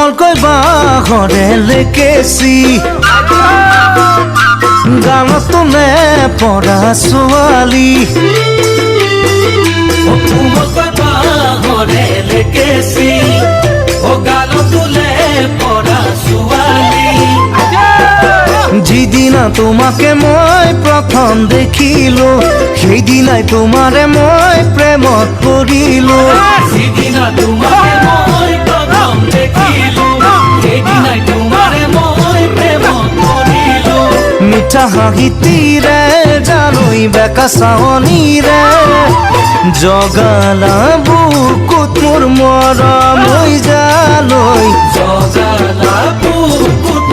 কোমলকৈ বাঁহৰে লেকেচি গানত তোলে পৰা ছোৱালী কোমলকৈ বাঁহৰে লেকেচি গালত তোলে পৰা ছোৱালী যিদিনা তোমাকে মই প্ৰথম দেখিলো সেইদিনাই তোমাৰে মই প্ৰেমত পৰিলো যিদিনা তোমাকে মই প্ৰথম দেখিলো সেইদিনাই তোমাৰে মই প্ৰেমত পৰিলো মিঠা হাঁহিটিৰে জানৈ বেকা চাৱনীৰে জগালা বুকুত মোৰ মৰম হৈ জালৈ জগালা বুকুত